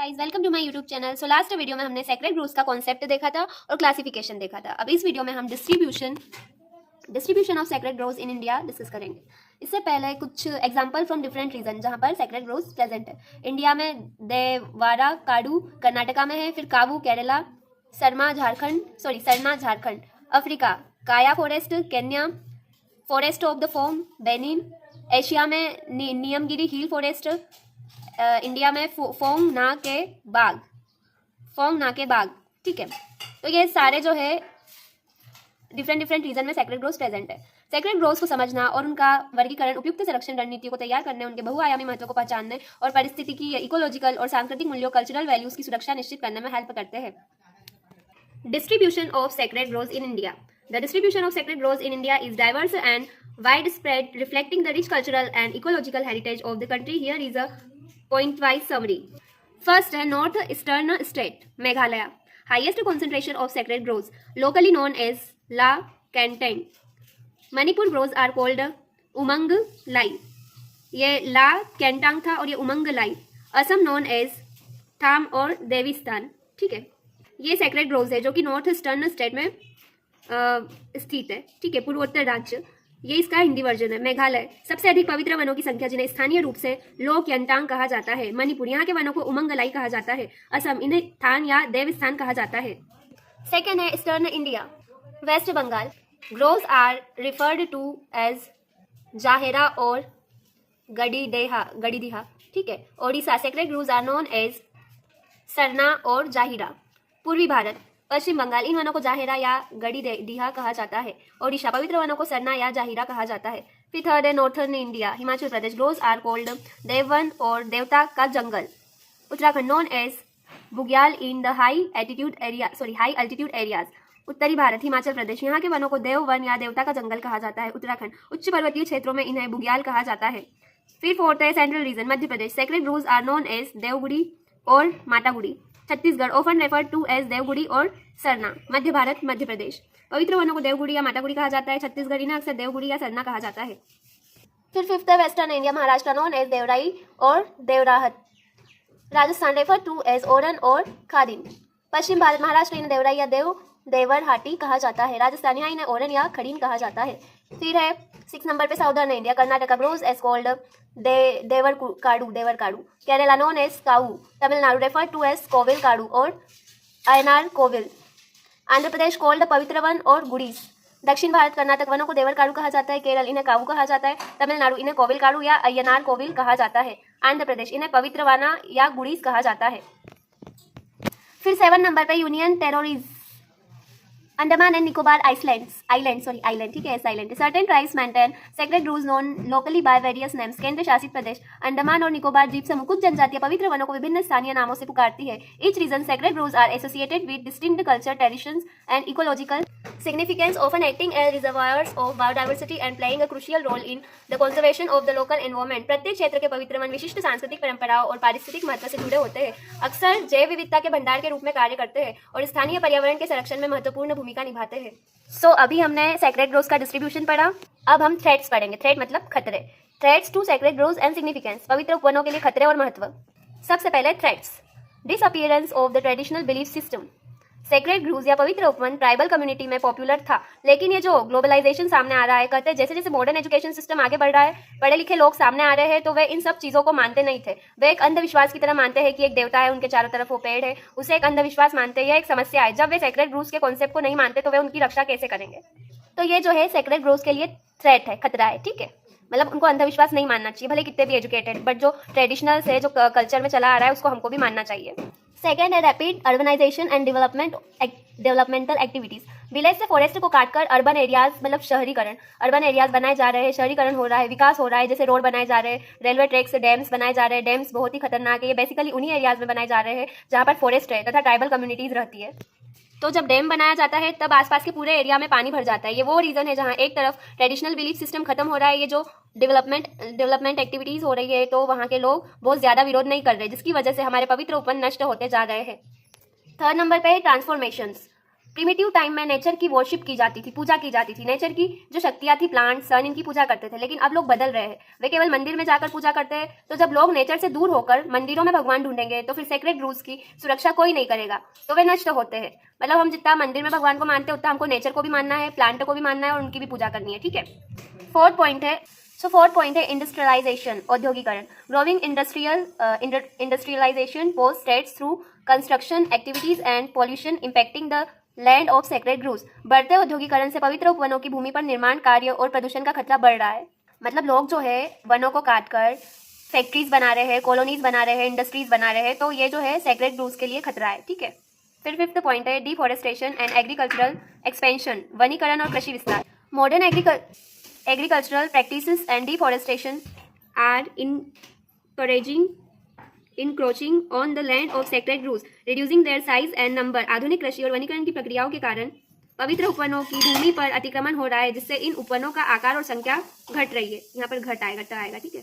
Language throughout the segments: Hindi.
Guys welcome to my YouTube channel. So last video में हमने सेक्रेड ग्रोव्स का कॉन्सेप्ट देखा था और क्लासिफिकेशन देखा था। अब इस वीडियो में हम distribution of sacred groves in India discuss करेंगे। इससे पहले कुछ एग्जांपल फ्रॉम डिफरेंट रीजन जहां पर सेक्रेड ग्रोव्स प्रेजेंट है। इंडिया में देवारा काडू कर्नाटका में है, फिर कावू केरला, सरना झारखंड, अफ्रीका काया forest Kenya, forest of the foam Benin, Asia में नियमगिरी हिल फॉरेस्ट, इंडिया में फोंग ना के बाग। ठीक है, तो ये सारे जो है डिफरेंट रीजन में सेक्रेड ग्रोव्स प्रेजेंट है। सेक्रेड ग्रोव्स को समझना और उनका वर्गीकरण उपयुक्त संरक्षण रणनीतियों को तैयार करने, उनके बहुआयामी महत्व को पहचानने और पारिस्थितिकी, इकोलॉजिकल और सांस्कृतिक मूल्यों, कल्चरल वैल्यूज की सुरक्षा निश्चित करने में हेल्प करते हैं। Distribution of sacred groves in India. The distribution of sacred groves in India is diverse and widespread, reflecting the rich cultural and ecological heritage of the country. Here is a point-wise summary. First है North Eastern State, Meghalaya. Highest concentration of sacred groves, locally known as La Kantang. Manipur groves are called Umang Lai. ये La Kantang था और ये उमंग लाई। असम known as थाम और देवीस्थान। ठीक है, ये सेक्रेड ग्रोव्स है जो कि नॉर्थ ईस्टर्न स्टेट में स्थित है। ठीक है, पूर्वोत्तर राज्य, ये इसका हिंदी वर्जन है। मेघालय, सबसे अधिक पवित्र वनों की संख्या जिन्हें स्थानीय रूप से लोक यंतांग कहा जाता है। मणिपुर, यहाँ के वनों को उमंगलाई कहा जाता है। असम, इन्हें थान या देवस्थान कहा जाता है। सेकेंड है eastern India, west Bengal. Groves are referred to as Jahera और गड़ीदिहा। ठीक है, Odisha, sacred groves are known as Sarna और जाहिरा। पूर्वी भारत, पश्चिम बंगाल, इन वनों को जाहेरा या गड़ीदिहा कहा जाता है। ओडिशा, पवित्र वनों को सरना या जाहिरा कहा जाता है। फिर थर्ड है northern India, Himachal Pradesh. Groves are called Devvan और देवता का जंगल। Uttarakhand, known as Bugyal in the high altitude areas. उत्तरी भारत, हिमाचल प्रदेश, यहाँ के वनों को देववन या देवता का जंगल कहा जाता है। उत्तराखंड, उच्च पर्वतीय क्षेत्रों में इन्हें बुग्याल कहा जाता है। फिर फोर्थ है central region, Madhya Pradesh. Sacred groves are known as Devgudi और Matagudi. Chhattisgarh, often referred to as Devgudi और सरना। मध्य भारत, मध्य प्रदेश, पवित्र वनों को देवगुड़ी या मातागुड़ी कहा जाता है। छत्तीसगढ़, इन्हें अक्सर देवगुड़ी या सरना कहा जाता है। फिर फिफ्थ है western India, Maharashtra, known as Devrai और देवराहत। Rajasthan, refer to as Oran और खादिन। पश्चिम भारत, महाराष्ट्र, इन्हें देवराई या देवरहाटी कहा जाता है। राजस्थान, यहाँ इन्हें ओरन या खड़ीन कहा जाता है। फिर है 6 नंबर पे southern India, Karnataka, groves as called Devarakadu. Kerala, known as Kaavu. Tamil Nadu, refer to as Kovil Kadu और अयनार कोविल। आंध्र प्रदेश, कॉल्ड पवित्र वन और गुड़ीस। दक्षिण भारत, कर्नाटक, वनों को देवरकाडू कहा जाता है। केरल, इन्हें काऊ कहा जाता है। तमिलनाडु, इन्हें कोविल काडू या अयनार कोविल कहा जाता है। आंध्र प्रदेश, इन्हें पवित्र वाना या गुड़ीस कहा जाता है। फिर 7 नंबर पे union territories, Andaman and Nicobar island. ठीक है, island. Certain tribes maintain sacred groves known locally by various names. केंद्र शासित प्रदेश अंडमान और निकोबार द्वीप समूह कुछ जनजातियां पवित्र वनों को विभिन्न स्थानीय नामों से पुकारती है। Each region sacred groves are associated with distinct culture, traditions and ecological significance, often acting as reservoirs of biodiversity and playing a crucial role in the conservation of the local environment. प्रत्येक क्षेत्र के पवित्र वन विशिष्ट सांस्कृतिक परंपराओं और पारिस्थितिक महत्व से जुड़े होते हैं, अक्सर जैव विविधता के भंडार के रूप में कार्य करते हैं और स्थानीय पर्यावरण के संरक्षण में महत्वपूर्ण भूमिका निभाते हैं। सो अभी हमने सेक्रेड ग्रोव्स का डिस्ट्रीब्यूशन पढ़ा। अब हम थ्रेट्स पढ़ेंगे। थ्रेट मतलब खतरे। Threats to sacred groves and significance, पवित्र उपवनों के लिए खतरे और महत्व। सबसे पहले threats, disappearance of the traditional belief system. Sacred groves या पवित्र उपवन ट्राइबल कम्युनिटी में पॉपुलर था, लेकिन ये जो ग्लोबलाइजेशन सामने आ रहा है, कहते हैं जैसे जैसे मॉडर्न एजुकेशन सिस्टम आगे बढ़ रहा है, पढ़े लिखे लोग सामने आ रहे हैं, तो वे इन सब चीज़ों को मानते नहीं थे। वे एक अंधविश्वास की तरह मानते हैं कि एक देवता है, उनके चारों तरफ वो पेड़ है, उसे एक अंधविश्वास मानते हैं। यह एक समस्या है। जब वे सेक्रेड ग्रोव्स के कॉन्सेप्ट को नहीं मानते तो वे उनकी रक्षा कैसे करेंगे? तो ये जो है सेक्रेड ग्रोव्स के लिए थ्रेट है, खतरा है। ठीक है, मतलब उनको अंधविश्वास नहीं मानना चाहिए, भले कितने भी एजुकेटेड, बट जो ट्रेडिशनल से जो कल्चर में चला आ रहा है उसको हमको भी मानना चाहिए। सेकेंड है rapid urbanization and developmental activities. Village से फॉरेस्ट को काटकर अर्बन एरियाज, मतलब शहरीकरण, अर्बन एरियाज बनाए जा रहे हैं, शहरीकरण हो रहा है, विकास हो रहा है। जैसे रोड बनाए जा रहे हैं, रेलवे ट्रैक्स, डैम्स बनाए जा रहे हैं। डैम्स बहुत ही खतरनाक है, ये बेसिकली उन्हीं एरियाज में बनाए जा रहे हैं जहाँ पर फॉरेस्ट है तथा ट्राइबल कम्युनिटीज रहती है। तो जब डैम बनाया जाता है तब आसपास के पूरे एरिया में पानी भर जाता है। ये वो रीजन है जहाँ एक तरफ ट्रेडिशनल बिलीफ सिस्टम खत्म हो रहा है, ये जो डेवलपमेंट एक्टिविटीज हो रही है, तो वहाँ के लोग बहुत ज्यादा विरोध नहीं कर रहे, जिसकी वजह से हमारे पवित्र उपवन नष्ट होते जा रहे हैं। थर्ड नंबर पे है ट्रांसफॉर्मेशंस। प्रिमिटिव टाइम में नेचर की वर्शिप की जाती थी, पूजा की जाती थी। नेचर की जो शक्तियां थी, प्लांट, सन, इनकी पूजा करते थे। लेकिन अब लोग बदल रहे हैं, वे केवल मंदिर में जाकर पूजा करते हैं। तो जब लोग नेचर से दूर होकर मंदिरों में भगवान ढूंढेंगे तो फिर सेक्रेड ग्रूव्स की सुरक्षा कोई नहीं करेगा, तो वे नष्ट होते हैं। मतलब हम जितना मंदिर में भगवान को मानते हैं उतना हमको नेचर को भी मानना है, प्लांट को भी मानना है और उनकी भी पूजा करनी है, ठीक है। फोर्थ पॉइंट है इंडस्ट्रियलाइजेशन, औद्योगिकरण। Growing industrialization poses threats through construction activities and pollution impacting the land of sacred groves. बढ़ते औद्योगिकरण से पवित्र उपवनों की भूमि पर निर्माण कार्य और प्रदूषण का खतरा बढ़ रहा है। मतलब लोग जो है वनों को काटकर फैक्ट्रीज बना रहे हैं, कॉलोनीज बना रहे हैं, इंडस्ट्रीज बना रहे हैं, तो ये जो है सेक्रेड ग्रूव्स के लिए खतरा है, ठीक है। फिर फिफ्थ पॉइंट है डिफॉरेस्टेशन एंड एग्रीकल्चरल एक्सपेंशन, वनीकरण और कृषि विस्तार। Modern agricultural practices and deforestation are encroaching on the land of sacred groves, reducing their size and number। आधुनिक कृषि और वनीकरण की प्रक्रियाओं के कारण पवित्र उपवनों की भूमि पर अतिक्रमण हो रहा है, जिससे इन उपवनों का आकार और संख्या घट रही है। यहाँ पर घट आएगा, ठीक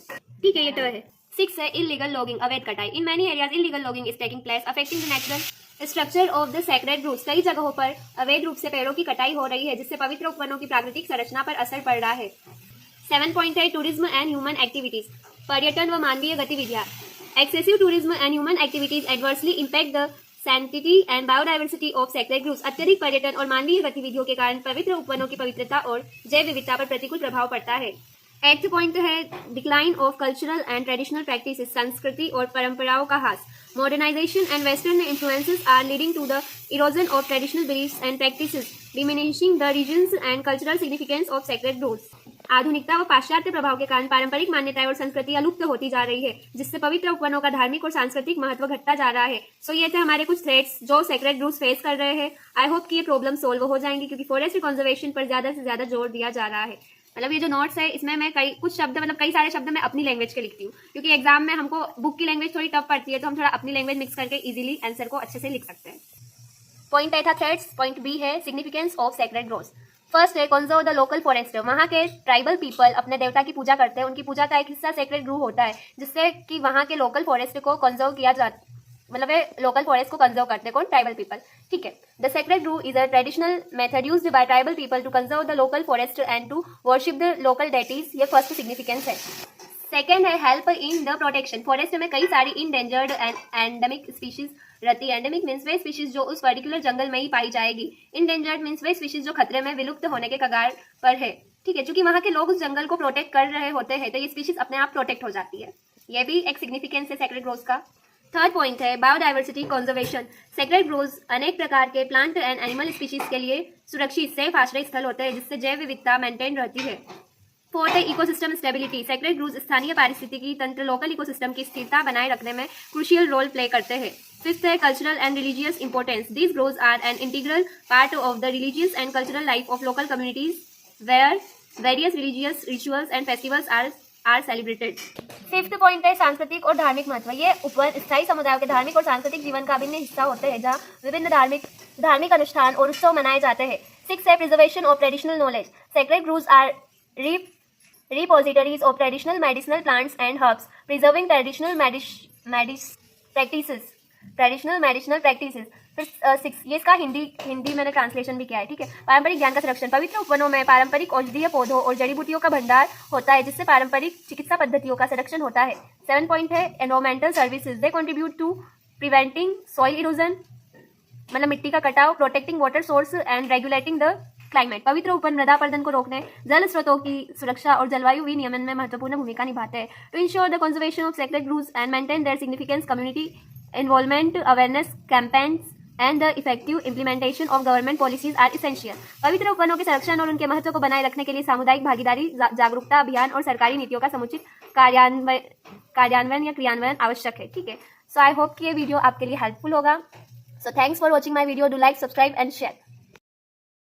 है, ये है। 6 है इलीगल लॉगिंग, अवैध कटाई। In many areas illegal logging is taking place affecting the natural structure of the sacred groves. कई जगहों पर अवैध रूप से पेड़ों की कटाई हो रही है, जिससे पवित्र उपवनों की प्राकृतिक संरचना पर असर पड़ रहा है। 7 पॉइंट है टूरिज्म एंड ह्यूमन एक्टिविटीज, पर्यटन व मानवीय गतिविधियां। Excessive tourism and human activities adversely impact the sanctity and biodiversity of sacred groves। अत्यधिक पर्यटन और मानवीय गतिविधियों के कारण पवित्र उपवनों की पवित्रता और जैव विविधता पर प्रतिकूल प्रभाव पड़ता है। 8th पॉइंट है decline of cultural and traditional practices, संस्कृति और परंपराओं का ह्रास। Modernization and western influences are leading to the erosion of traditional beliefs and practices, diminishing the reasons and cultural significance of sacred groves. आधुनिकता व पाश्चात्य प्रभाव के कारण पारंपरिक मान्यताएं और संस्कृतियां लुप्त होती जा रही है, जिससे पवित्र उपवनों का धार्मिक और सांस्कृतिक महत्व घटता जा रहा है। सो ये थे हमारे कुछ थ्रेट्स जो सैक्रेड ग्रूव्स फेस कर रहे हैं। आई होप कि ये प्रॉब्लम सोल्व हो जाएंगी, क्योंकि फॉरेस्ट कंजर्वेशन पर ज्यादा से ज्यादा जोर दिया जा रहा है। मतलब ये जो नोट्स है इसमें मैं कई सारे शब्द मैं अपनी लैंग्वेज के लिखती हूँ, क्योंकि एग्जाम में हमको बुक की लैंग्वेज थोड़ी टफ पड़ती है, तो हम थोड़ा अपनी लैंग्वेज मिक्स करके इजीली आंसर को अच्छे से लिख सकते हैं। पॉइंट ए था थ्रेट्स, पॉइंट बी है significance of sacred groves. First है कंजर्व द लोकल फॉरेस्ट। वहाँ के ट्राइबल पीपल अपने देवता की पूजा करते हैं, उनकी पूजा का एक हिस्सा सेक्रेड ग्रूव होता है, जिससे कि वहाँ के लोकल फॉरेस्ट को कंजर्व किया जाता, मतलब वे लोकल फॉरेस्ट को कंजर्व करते हैं, कौन? ट्राइबल पीपल, ठीक है। The sacred grove is a traditional method used by tribal people to conserve the local forest and to worship the local deities. ये फर्स्ट सिग्निफिकेंस है। सेकेंड है help in the protection. Forest में कई सारी इंडेंजर्ड एंड एंडेमिक स्पीशीज रहती है। एंडेमिक मीन्स वे स्पीशीज जो उस पर्टिकुलर जंगल में ही पाई जाएगी। इंडेंजर्ड मीन्स वे स्पीशीज जो खतरे में विलुप्त होने के कगार पर है, ठीक है। क्योंकि वहाँ के लोग उस जंगल को प्रोटेक्ट कर रहे होते हैं, तो ये स्पीशीज अपने आप प्रोटेक्ट हो जाती है। ये भी एक सिग्निफिकेंस है सैक्रेड ग्रोव्स का। थर्ड पॉइंट है बायोडाइवर्सिटी कंजर्वेशन। सैक्रेड ग्रोव्स अनेक प्रकार के प्लांट एंड एनिमल स्पीशीज के लिए सुरक्षित सेफ आश्रय स्थल होते हैं, जिससे जैव विविधता मेंटेन रहती है। फोर्थ है इकोसिस्टम स्टेबिलिटी। सैक्रेड ग्रूव्स स्थानीय पारिस्थितिकी तंत्र, लोकल इकोसिस्टम की स्थिरता बनाए रखने में क्रूशियल रोल प्ले करते हैं। फिफ्थ है cultural and religious importance. These groves are an integral part of the religious and cultural life of local communities, where various religious rituals and festivals are celebrated. Fifth point है सांस्कृतिक और धार्मिक महत्व। ये उपवन स्थायी समुदायों के धार्मिक और सांस्कृतिक जीवन का अभिन्न हिस्सा होते हैं, जहाँ विभिन्न धार्मिक अनुष्ठान और उत्सव मनाए जाते हैं। 6 है preservation of traditional knowledge. Sacred groves are repositories of traditional medicinal plants and herbs, preserving traditional medicinal practices। फिर 6 ये इसका हिंदी मैंने ट्रांसलेशन भी किया है, ठीक है। पारंपरिक ज्ञान का संरक्षण। पवित्र उपवनों में पारंपरिक औषधीय पौधों और जड़ी बूटियों का भंडार होता है, जिससे पारंपरिक चिकित्सा पद्धतियों का संरक्षण होता है। 7 पॉइंट है environmental services. They contribute to preventing soil erosion, मतलब मिट्टी का कटाव, protecting water source and regulating the climate. पवित्र उपवन मृदा अपरदन को रोकने, जल स्रोतों की सुरक्षा और जलवायु विनियमन में महत्वपूर्ण भूमिका निभाते हैं। To ensure the conservation of sacred groves and maintain their significance, community involvement, awareness campaigns and the effective implementation of government policies are essential. पवित्र उपवनों के संरक्षण और उनके महत्व को बनाए रखने के लिए सामुदायिक भागीदारी, जागरूकता अभियान और सरकारी नीतियों का समुचित कार्यान्वयन या क्रियान्वयन आवश्यक है, ठीक है। सो आई होप कि ये वीडियो आपके लिए हेल्पफुल होगा। So thanks for watching my video. Do like, subscribe and share.